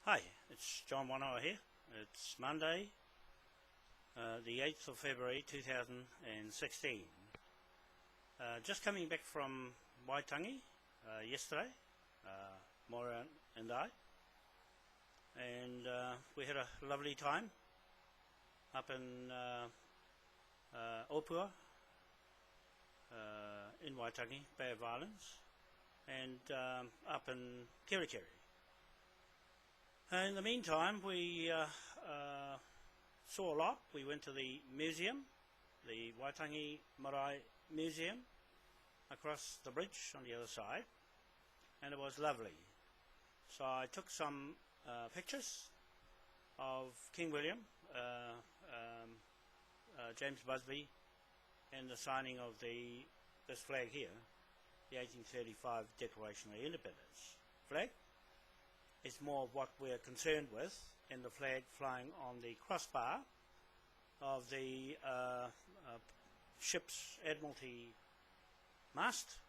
Hi, it's John Wanoa here. It's Monday, the 8th of February 2016. Just coming back from Waitangi yesterday, Maura and I, and we had a lovely time up in Opua, in Waitangi, Bay of Islands, and up in Kerikeri. In the meantime, we saw a lot. We went to the museum, the Te Tii Marae Museum, across the bridge on the other side, and it was lovely. So I took some pictures of King William, James Busby, and the signing of this flag here, the 1835 Declaration of Independence flag. Is more of what we're concerned with, in the flag flying on the crossbar of the ship's Admiralty mast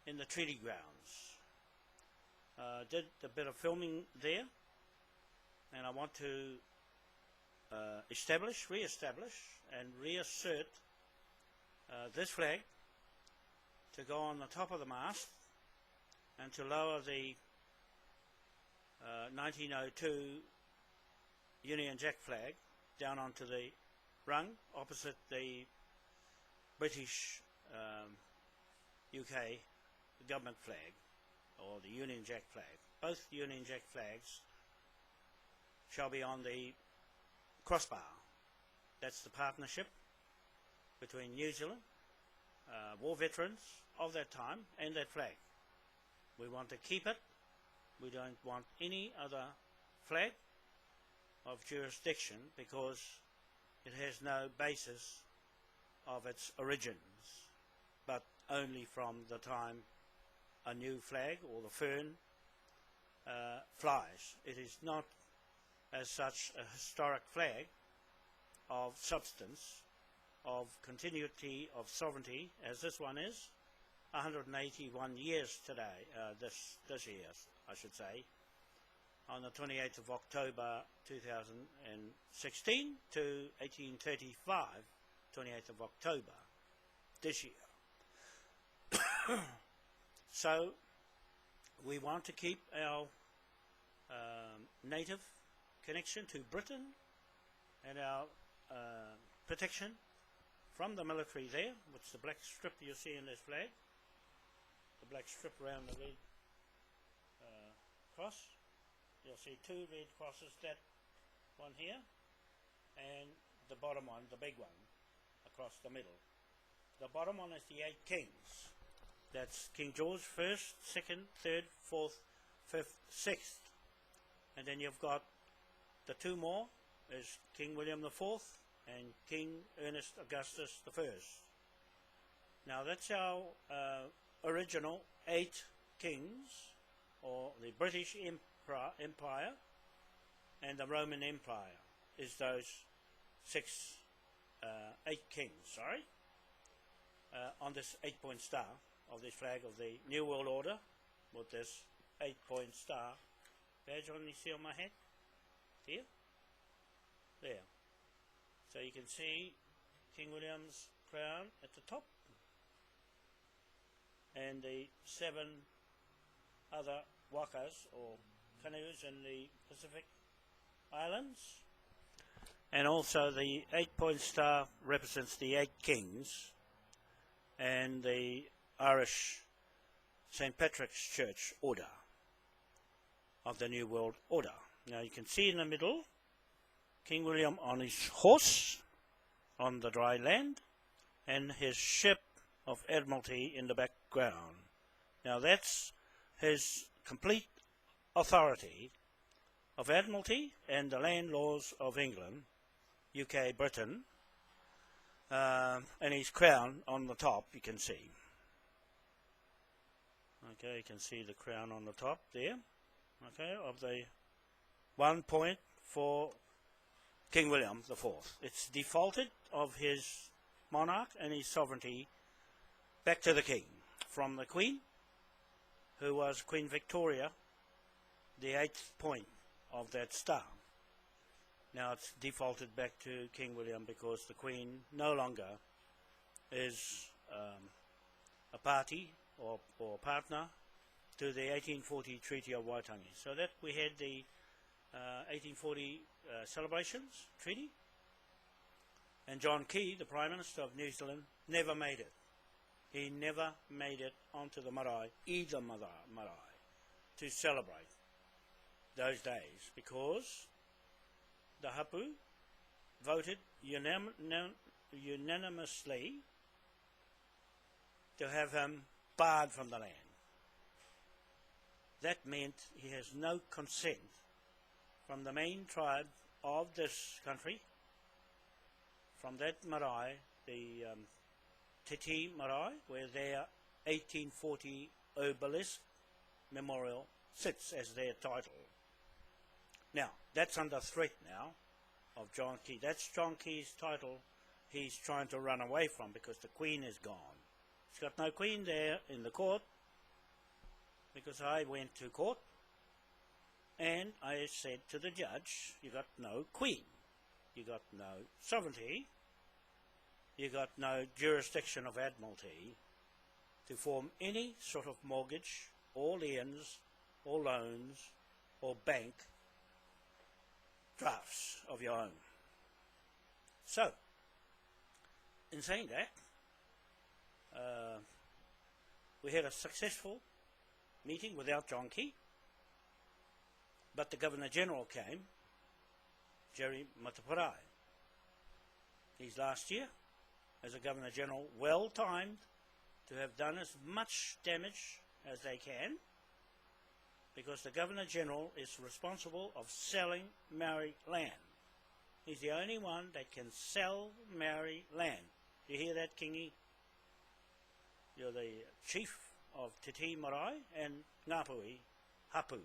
in the treaty grounds. Did a bit of filming there, and I want to re-establish and reassert this flag to go on the top of the mast and to lower the 1902 Union Jack flag down onto the rung opposite the British UK government flag, or the Union Jack flag. Both Union Jack flags shall be on the crossbar. That's the partnership between New Zealand, war veterans of that time, and that flag. We want to keep it. We don't want any other flag of jurisdiction because it has no basis of its origins, but only from the time a new flag or the fern flies. It is not as such a historic flag of substance, of continuity of sovereignty as this one is. 181 years today, this year, I should say, on the 28th of October 2016 to 1835, 28th of October this year. So we want to keep our native connection to Britain and our protection from the military there, which is the black strip you see in this flag. The black strip around the red cross. You'll see two red crosses, that one here and the bottom one, the big one, across the middle. The bottom one is the 8 kings. That's King George 1st, 2nd, 3rd, 4th, 5th, 6th. And then you've got the two more is King William the 4th and King Ernest Augustus the 1st. Now that's our original 8 kings, or the British Empire and the Roman Empire is those 8 kings, on this 8-point star of this flag of the New World Order, with this 8-point star badge on. You see on my head here, there, so you can see King William's crown at the top, and the 7 other wakas or canoes in the Pacific Islands, and also the 8-point star represents the 8 kings and the Irish St. Patrick's Church order of the New World Order. Now you can see in the middle King William on his horse on the dry land and his ship of Admiralty in the background. Now that's his complete authority of Admiralty and the land laws of England, UK, Britain, and his crown on the top, you can see. Okay, you can see the crown on the top there, okay, of the 1 point for King William the 4th. It's defaulted of his monarch and his sovereignty back to the king, from the Queen, who was Queen Victoria, the 8th point of that star. Now it's defaulted back to King William because the Queen no longer is a party or partner to the 1840 Treaty of Waitangi. So that we had the 1840 celebrations treaty, and John Key, the Prime Minister of New Zealand, never made it. He never made it onto the marae, either marae, to celebrate those days because the hapu voted unanimously to have him barred from the land. That meant he has no consent from the main tribe of this country, from that marae, the Te Tii Marae, where their 1840 obelisk memorial sits as their title. Now, that's under threat now of John Key. That's John Key's title he's trying to run away from because the Queen is gone. He's got no Queen there in the court because I went to court and I said to the judge, you got no Queen, you got no sovereignty, you got no jurisdiction of admiralty to form any sort of mortgage or liens or loans or bank drafts of your own. So, in saying that, we had a successful meeting without John Key, but the Governor-General came, Jerry Mataparai. He's last year, as a Governor-General, well-timed to have done as much damage as they can, because the Governor-General is responsible of selling Maori land. He's the only one that can sell Maori land. Do you hear that, Kingi? You're the chief of Te Tii Marae and Ngāpui, Hapu.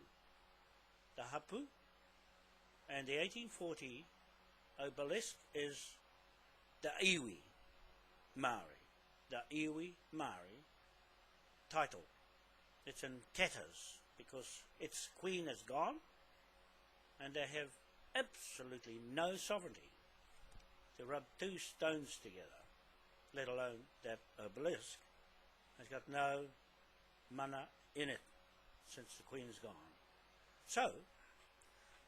The Hapu and the 1840 obelisk is the iwi Maori. The iwi Maori title. It's in tatters because its queen is gone and they have absolutely no sovereignty to rub two stones together, let alone that obelisk. It's got no mana in it since the Queen's gone. So,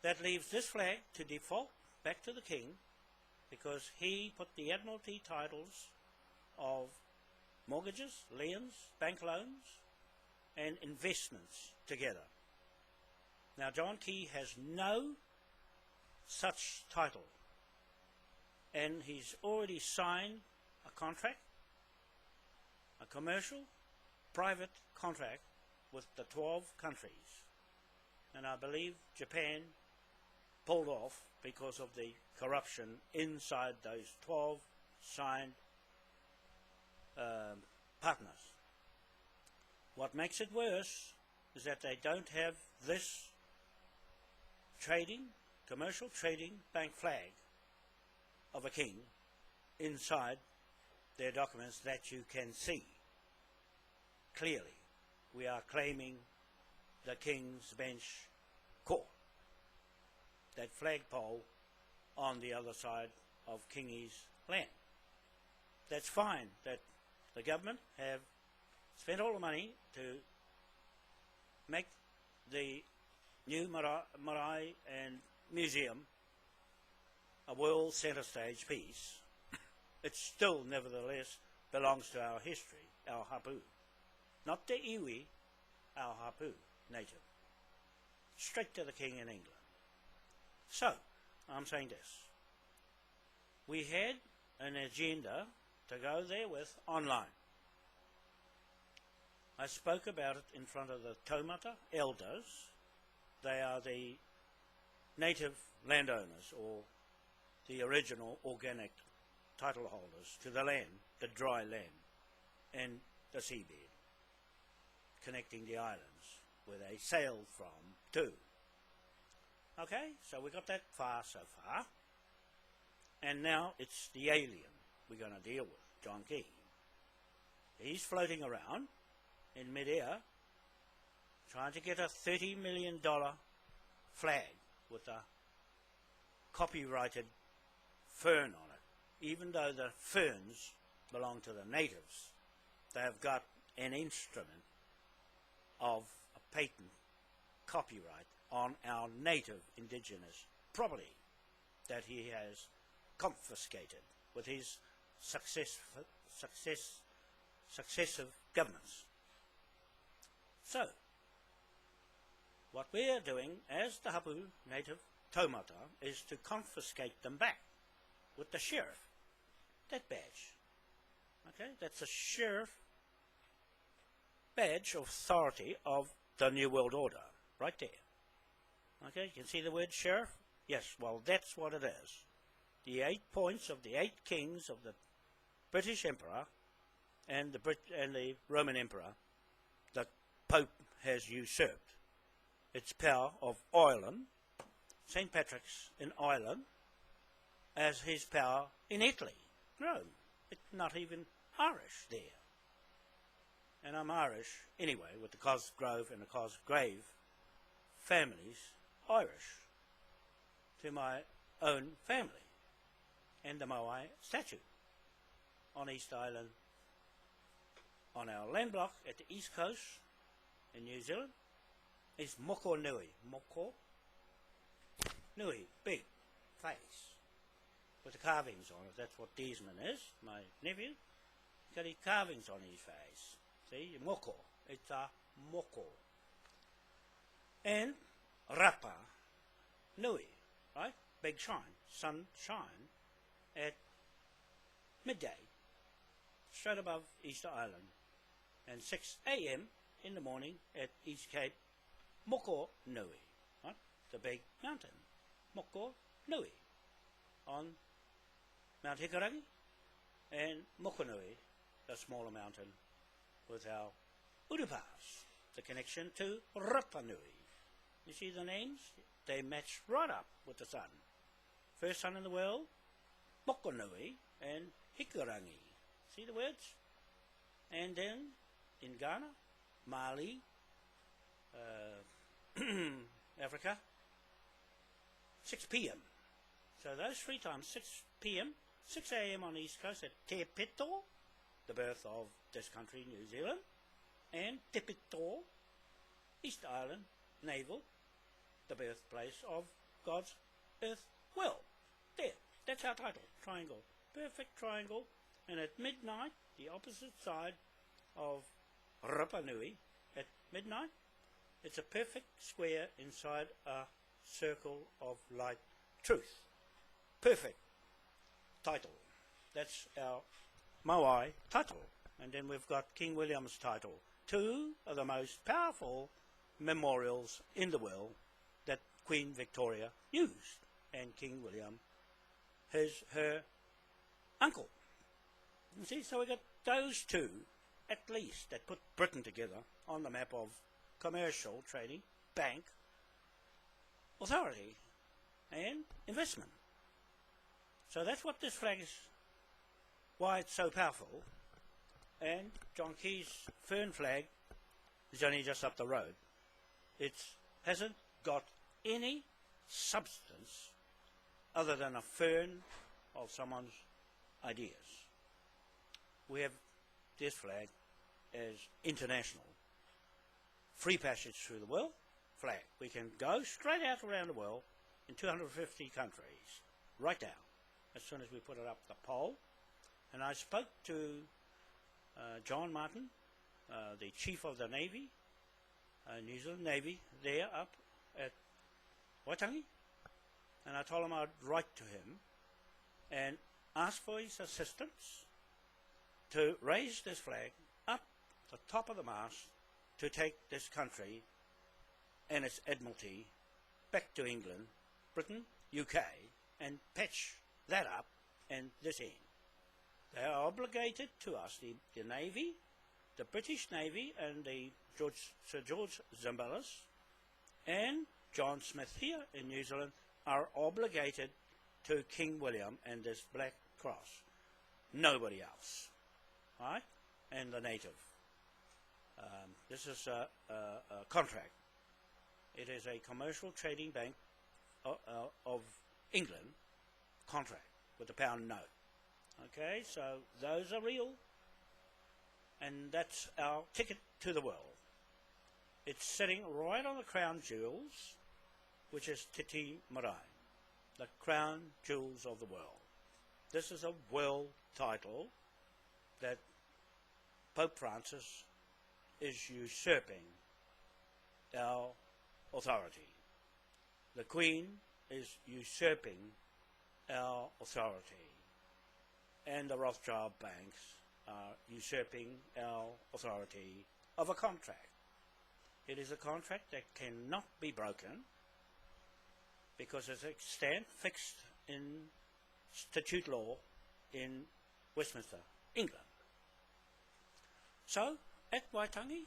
that leaves this flag to default back to the King because he put the Admiralty titles of mortgages, liens, bank loans and investments together. Now John Key has no such title and he's already signed a contract, a commercial, private contract with the 12 countries. And I believe Japan pulled off because of the corruption inside those 12 signed partners. What makes it worse is that they don't have this trading, commercial trading bank flag of a king inside their documents that you can see clearly. We are claiming the King's Bench Court, that flagpole on the other side of Kingi's land. That's fine that the government have spent all the money to make the new marae and museum a world centre stage piece. It still nevertheless belongs to our history, our hapu. Not the iwi, our hapu, native. Straight to the King in England. So, I'm saying this. We had an agenda to go there with online. I spoke about it in front of the taumata elders. They are the native landowners or the original organic title holders to the land, the dry land and the seabed, connecting the islands where they sailed from to. Okay, so we got that far so far. And now it's the alien we're going to deal with, John Key. He's floating around in midair trying to get a $30 million flag with a copyrighted fern on it. Even though the ferns belong to the natives, they have got an instrument of a patent copyright on our native indigenous property that he has confiscated with his successive governments. So, what we are doing as the Hapu native taumata is to confiscate them back with the sheriff. That badge. Okay, that's a sheriff badge of authority of the New World Order, right there. Okay, you can see the word sheriff? Yes, well, that's what it is. The 8 points of the 8 kings of the British Emperor and the Roman Emperor that Pope has usurped. Its power of Ireland, St. Patrick's in Ireland, as his power in Italy, Rome. It's not even Irish there. And I'm Irish anyway, with the Cosgrove and the Cosgrave families, Irish to my own family. And the Moai statue on East Island, on our land block at the east coast in New Zealand, is Moko Nui. Moko Nui, big face with the carvings on it. That's what Desmond is, my nephew. He's got his carvings on his face. See, Moko. It's a Moko. And Rapa Nui, right? Big shine, sunshine at midday, straight above Easter Island, and 6 a.m. in the morning at East Cape, Moko Nui, right? The big mountain, Moko Nui, on Mount Hikarangi, and Mokonui, the smaller mountain, with our Urupas, the connection to Rapa Nui. You see the names? They match right up with the sun. First sun in the world, Mokonui and Hikarangi. See the words? And then in Ghana, Mali, Africa, 6 p.m. So those 3 times, 6 p.m., 6 a.m. on the East Coast at Te Pito, the birth of this country, New Zealand, and Te Pito, East Island, naval, the birthplace of God's earth will. There, that's our title, triangle, perfect triangle, and at midnight, the opposite side of Rapa Nui, at midnight, it's a perfect square inside a circle of light truth. Perfect title. That's our Moai title. And then we've got King William's title. 2 of the most powerful memorials in the world that Queen Victoria used. And King William is her uncle. You see, so we got those 2, at least, that put Britain together on the map of commercial, trading, bank, authority, and investment. So that's what this flag is, why it's so powerful. And John Key's fern flag is only just up the road. It hasn't got any substance other than a fern of someone's ideas. We have this flag as international. Free passage through the world flag. We can go straight out around the world in 250 countries, right down, as soon as we put it up the pole. And I spoke to John Martin, the Chief of the Navy, New Zealand Navy, there up at Waitangi, and I told him I'd write to him and ask for his assistance to raise this flag up the top of the mast to take this country and its Admiralty back to England, Britain, UK, and patch that up and this end. They are obligated to us, the Navy, the British Navy, and the Sir George Zimbalist, and John Smith here in New Zealand are obligated to King William and this Black Cross. Nobody else, right? And the native. This is a contract. It is a commercial trading bank of England contract with the pound note. Okay, so those are real, and that's our ticket to the world. It's sitting right on the crown jewels, which is Te Tii Marae, the crown jewels of the world. This is a world title that Pope Francis is usurping our authority. The Queen is usurping our authority, and the Rothschild banks are usurping our authority of a contract. It is a contract that cannot be broken because it's a stand fixed in statute law in Westminster, England. So, at Waitangi,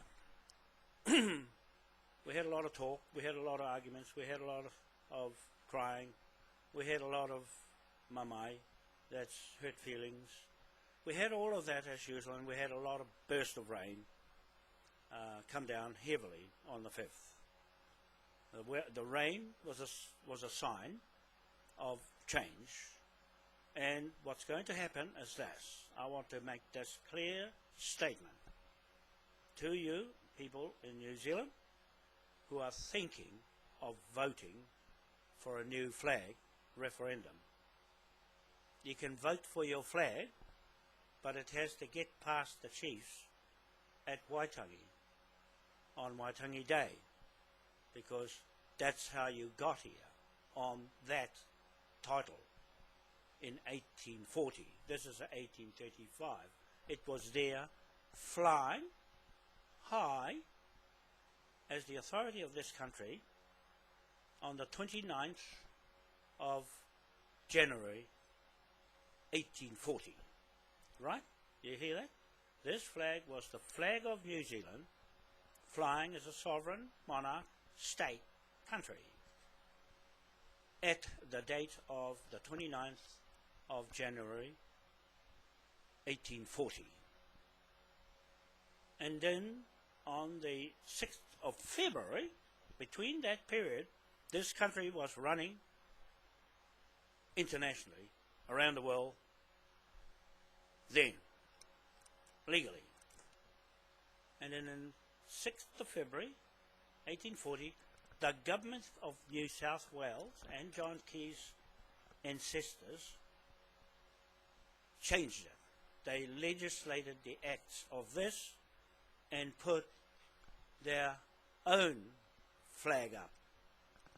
we had a lot of talk, we had a lot of arguments, we had a lot of crying, we had a lot of mamai, that's hurt feelings. We had all of that as usual, and we had a lot of burst of rain come down heavily on the 5th. The rain was a sign of change, and what's going to happen is this. I want to make this clear statement to you people in New Zealand who are thinking of voting for a new flag referendum. You can vote for your flag, but it has to get past the chiefs at Waitangi on Waitangi Day, because that's how you got here on that title in 1840. This is 1835. It was there flying high as the authority of this country on the 29th of January 1840. Right? You hear that? This flag was the flag of New Zealand flying as a sovereign monarch state country at the date of the 29th of January 1840. And then on the 6th of February, between that period, this country was running internationally around the world then, legally. And then on 6th of February 1840, the government of New South Wales and John Key's ancestors changed it. They legislated the acts of this and put their own flag up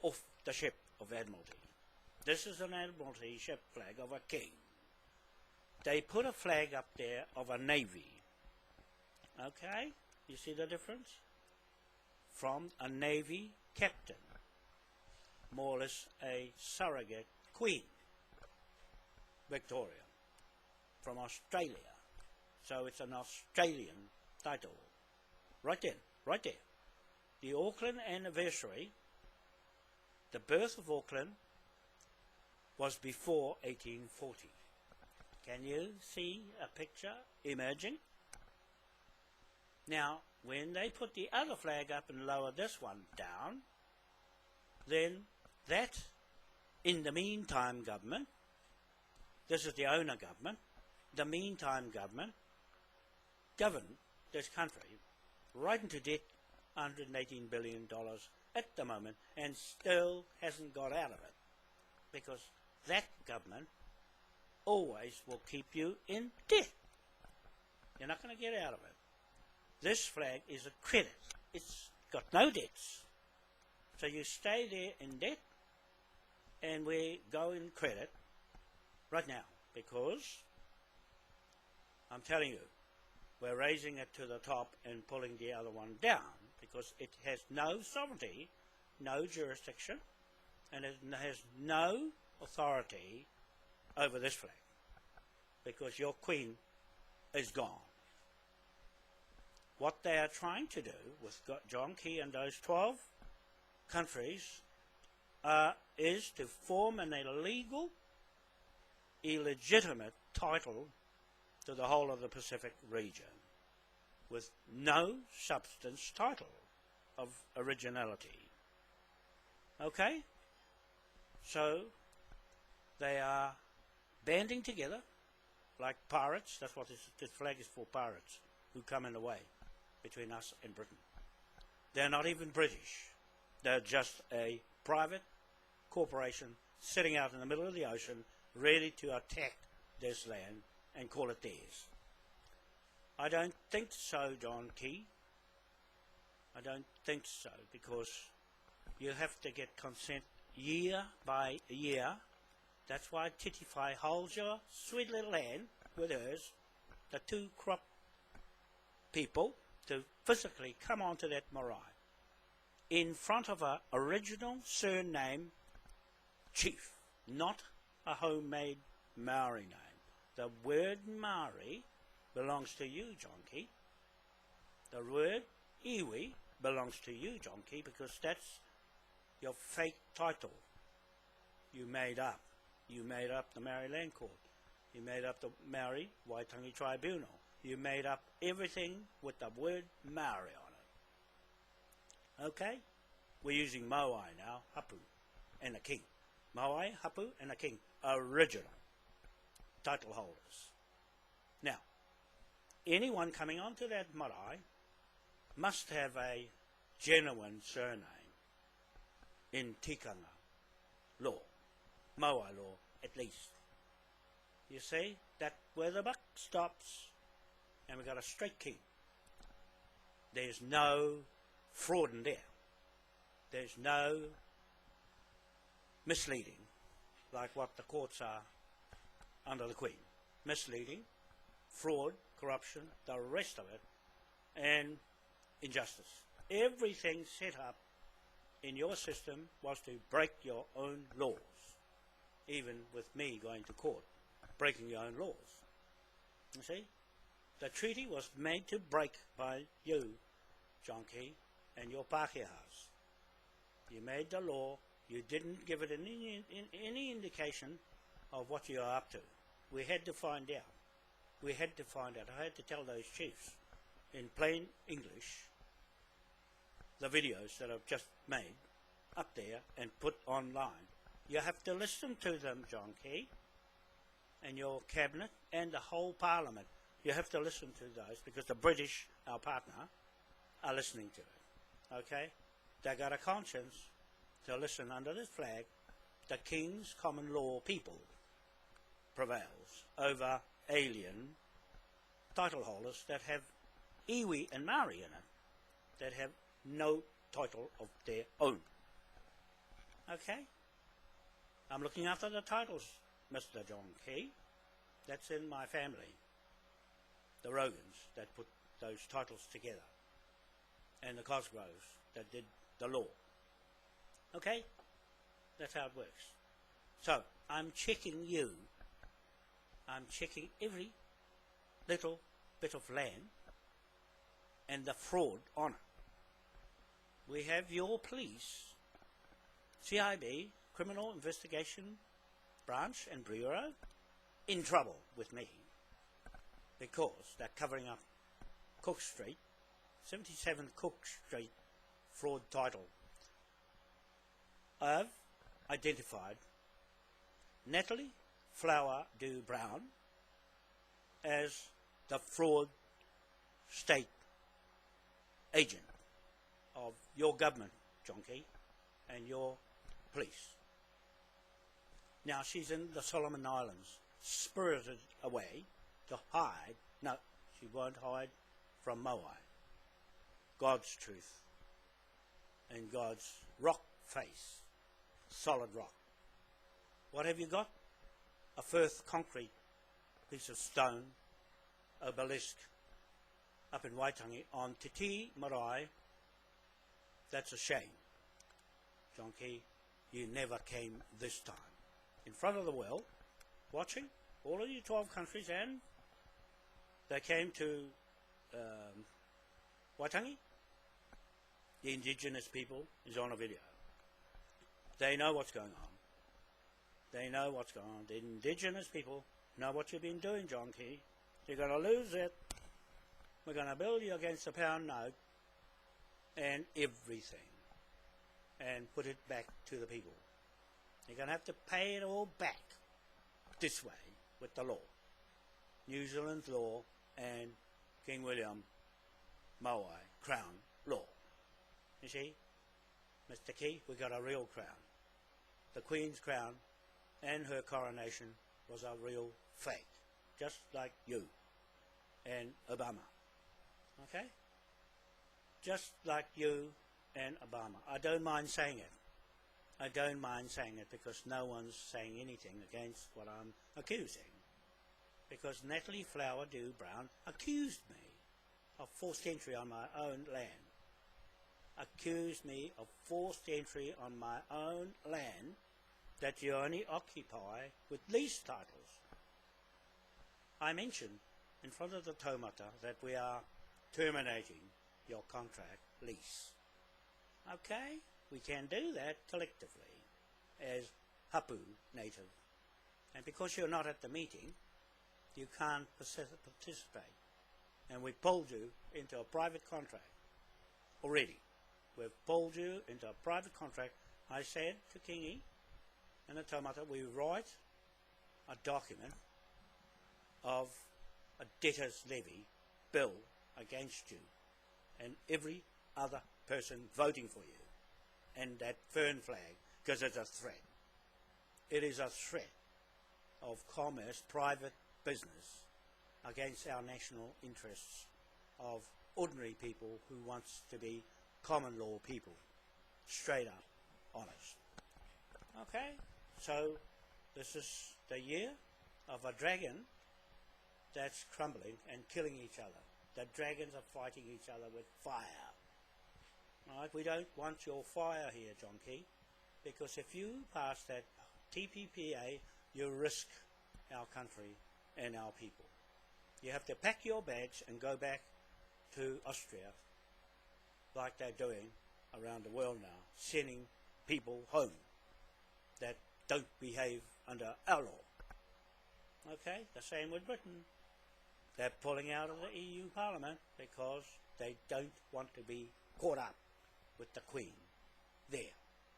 off the ship of Admiralty. This is an Admiralty ship flag of a king. They put a flag up there of a navy. Okay? You see the difference? From a navy captain, more or less a surrogate queen, Victoria, from Australia. So it's an Australian title. Right then, right there. The Auckland anniversary, the birth of Auckland, was before 1840. Can you see a picture emerging? Now, when they put the other flag up and lower this one down, then that, in the meantime government, this is the owner government, the meantime government governed this country right into debt, $118 billion at the moment, and still hasn't got out of it, because that government always will keep you in debt. You're not going to get out of it. This flag is a credit. It's got no debts. So you stay there in debt, and we go in credit right now, because I'm telling you, we're raising it to the top and pulling the other one down, because it has no sovereignty, no jurisdiction, and it has no authority over this flag, because your queen is gone. What they are trying to do with John Key and those 12 countries is to form an illegal, illegitimate title to the whole of the Pacific region with no substance title of originality. Okay? So they are banding together like pirates. That's what this flag is for, pirates who come in the way between us and Britain. They're not even British. They're just a private corporation sitting out in the middle of the ocean ready to attack this land and call it theirs. I don't think so, John Key. I don't think so, because you have to get consent year by year. That's why Te Tii Whai holds your sweet little hand with hers, the two crop people, to physically come onto that marae in front of a original surname chief, not a homemade Maori name. The word Maori belongs to you, John Key. The word iwi belongs to you, John Key, because that's your fake title you made up. You made up the Maori Land Court. You made up the Maori Waitangi Tribunal. You made up everything with the word Maori on it. Okay? We're using Moai now, Hapu, and the King. Moai, Hapu, and the King. Original title holders. Now, anyone coming onto that marae must have a genuine surname in tikanga law, Moai law at least. You see, that's where the buck stops, and we've got a straight king. There's no fraud in there. There's no misleading, like what the courts are under the Queen. Misleading, fraud, corruption, the rest of it, and injustice. Everything set up in your system was to break your own laws, even with me going to court, breaking your own laws. You see? The treaty was made to break by you, John Key, and your Pākehās. You made the law, you didn't give it any indication of what you are up to. We had to find out. We had to find out. I had to tell those chiefs in plain English the videos that I've just made up there and put online. You have to listen to them, John Key, and your cabinet and the whole parliament. You have to listen to those because the British, our partner, are listening to it. Okay? They got a conscience to listen under this flag. The King's common law people prevails over alien title holders that have iwi and Maori in it, that have no title of their own. Okay? I'm looking after the titles, Mr. John Key. That's in my family. The Rogans that put those titles together, and the Cosgroves that did the law. Okay? That's how it works. So, I'm checking you. I'm checking every little bit of land and the fraud on it. We have your police, CIB, Criminal Investigation Branch and Bureau, in trouble with me because they're covering up Cook Street, 77 Cook Street fraud title. I've identified Natalie Flower Du Brown as the fraud state agent of your government, John Key, and your police. Now she's in the Solomon Islands, spirited away to hide. No, she won't hide from Moai. God's truth and God's rock face, solid rock. What have you got? A Firth concrete piece of stone, obelisk up in Waitangi on Te Tii Marae. That's a shame. John Key, you never came this time. In front of the world, watching, all of you 12 countries, and they came to Waitangi. The Indigenous people is on a video. They know what's going on. They know what's going on. The Indigenous people know what you've been doing, John Key. You're going to lose it. We're going to build you against the pound note and everything and put it back to the people You're going to have to pay it all back this way with the law. New Zealand's law and King William Maui Crown law. You see, Mr. Key, we got a real crown. The Queen's crown and her coronation was a real fake, just like you and Obama. Okay? Just like you and Obama. I don't mind saying it. I don't mind saying it because no one's saying anything against what I'm accusing. Because Natalie Flower Dew Brown accused me of forced entry on my own land. Accused me of forced entry on my own land that you only occupy with lease titles. I mentioned in front of the taumata that we are terminating your contract lease. Okay? We can do that collectively as Hapu native. And because you're not at the meeting, you can't participate. And we pulled you into a private contract already. We've pulled you into a private contract. I said to Kingi and the taumata, we write a document of a debtor's levy bill against you and every other person voting for you and that fern flag, because it's a threat. It is a threat of commerce, private business, against our national interests of ordinary people who wants to be common law people, straight up, honest. Okay, so this is the year of a dragon that's crumbling and killing each other. The dragons are fighting each other with fire. Right? We don't want your fire here, John Key, because if you pass that TPPA, you risk our country and our people. You have to pack your bags and go back to Austria, like they're doing around the world now, sending people home that don't behave under our law. Okay, the same with Britain. They're pulling out of the EU Parliament because they don't want to be caught up with the Queen there.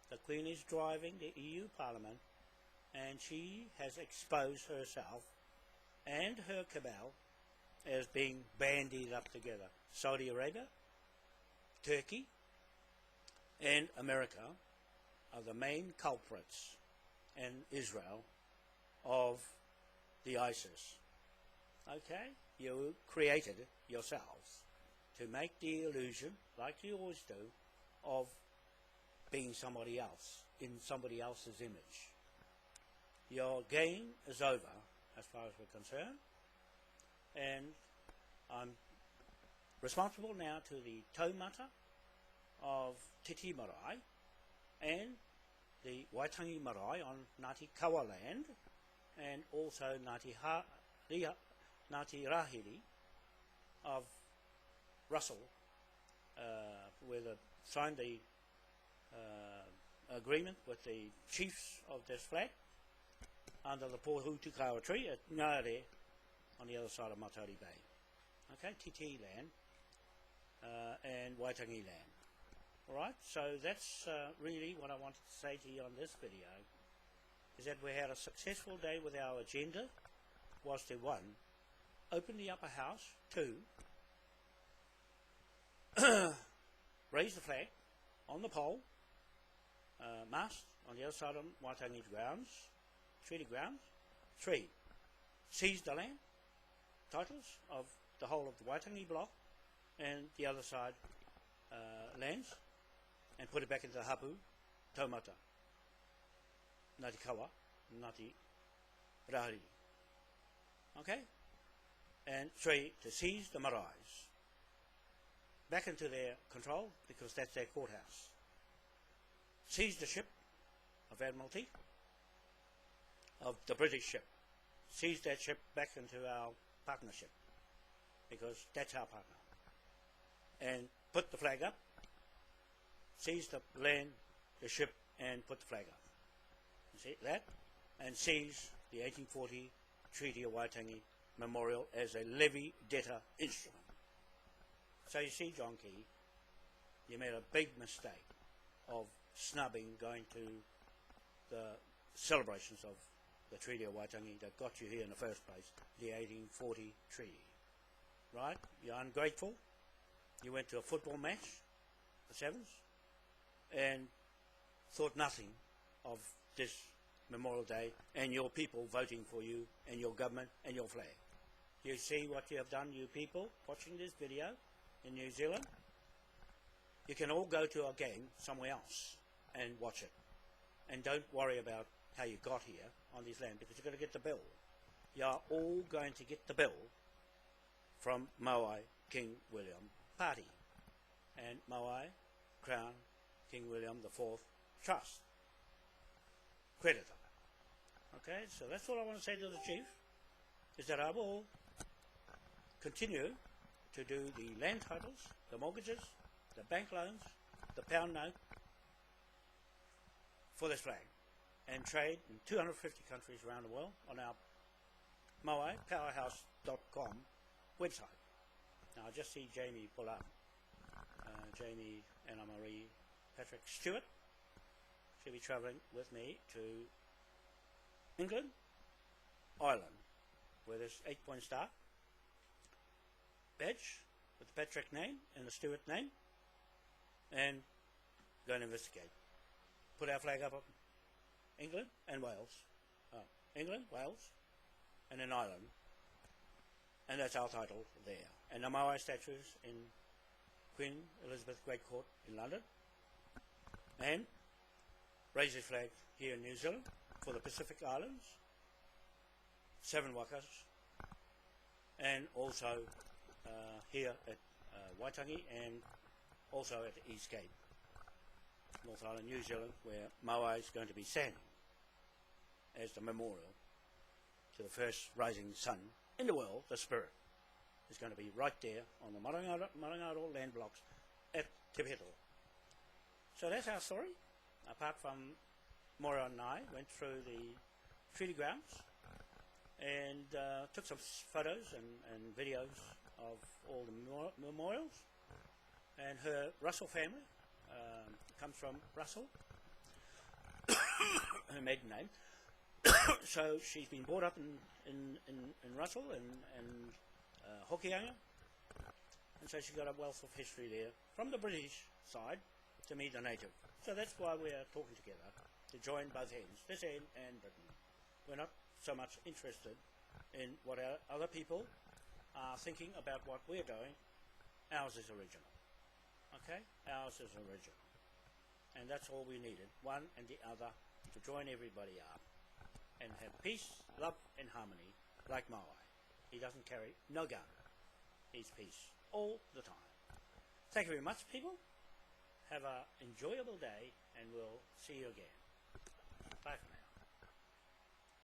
The Queen is driving the EU Parliament and she has exposed herself and her cabal as being bandied up together. Saudi Arabia, Turkey and America are the main culprits, and Israel, of the ISIS. Okay? You created it yourselves to make the illusion, like you always do, of being somebody else, in somebody else's image. Your game is over, as far as we're concerned, and I'm responsible now to the taumata of Te Tii Marae and the Waitangi Marae on Ngāti Kawa land, and also Ngāti Rahiri of Russell, where they signed the agreement with the chiefs of this flat under the Pohutukawa tree at Ngāre on the other side of Matauri Bay. Okay, Te Tii land and Waitangi land. Alright, so that's really what I wanted to say to you on this video, is that we had a successful day with our agenda. Was to 1, open the upper house, 2, raise the flag on the pole, mast on the other side of Waitangi grounds, treaty grounds, 3, seize the land, titles of the whole of the Waitangi block and the other side lands, and put it back into the hapu, taumata, Ngāti Kawa, Ngāti Rahiri. Okay? And 3, to seize the maraes back into their control, because that's their courthouse. Seize the ship of Admiralty, of the British ship. Seize that ship back into our partnership, because that's our partner. And put the flag up, seize the land, the ship, and put the flag up. You see that? And seize the 1840 Treaty of Waitangi Memorial as a levy debtor instrument. So you see, John Key, you made a big mistake of snubbing going to the celebrations of the Treaty of Waitangi that got you here in the first place, the 1840 treaty. Right? You're ungrateful. You went to a football match, the Sevens, and thought nothing of this Memorial Day and your people voting for you and your government and your flag. You see what you have done, you people watching this video in New Zealand? You can all go to a game somewhere else and watch it. And don't worry about how you got here on this land, because you're going to get the bill. You are all going to get the bill from Moai King William Party and Moai Crown King William IV Trust creditor. Okay, so that's all I want to say to the chief, is that I will continue to do the land titles, the mortgages, the bank loans, the pound note for this flag, and trade in 250 countries around the world on our moaipowerhouse.com website. Now I just see Jamie pull up. Jamie Anna Marie Patrick Stewart. She'll be travelling with me to England, Ireland, with this 8-point star badge with the Patrick name and the Stewart name, and go and investigate. Put our flag up of England and Wales. England, Wales, and then Ireland. And that's our title there. And the Moai statues in Queen Elizabeth Great Court in London. And raise his flag here in New Zealand for the Pacific Islands, 7 wakas, and also here at Waitangi, and also at the East Cape, North Island, New Zealand, where Moai is going to be standing as the memorial to the first rising sun in the world. The spirit is going to be right there on the Marangaro land blocks at Te Tii. So that's our story. Apart from Moira and I went through the treaty grounds and took some photos and videos of all the memorials. And her Russell family comes from Russell, her maiden name. So she's been brought up in Russell and Hokianga, and so she's got a wealth of history there from the British side to me, the native. So that's why we are talking together, to join both ends, this end and Britain. We're not so much interested in what our other people are thinking about what we're doing. Ours is original. Okay? Ours is original. And that's all we needed, one and the other, to join everybody up and have peace, love and harmony like Moai. He doesn't carry no gun. He's peace all the time. Thank you very much, people. Have an enjoyable day, and we'll see you again. Bye for now.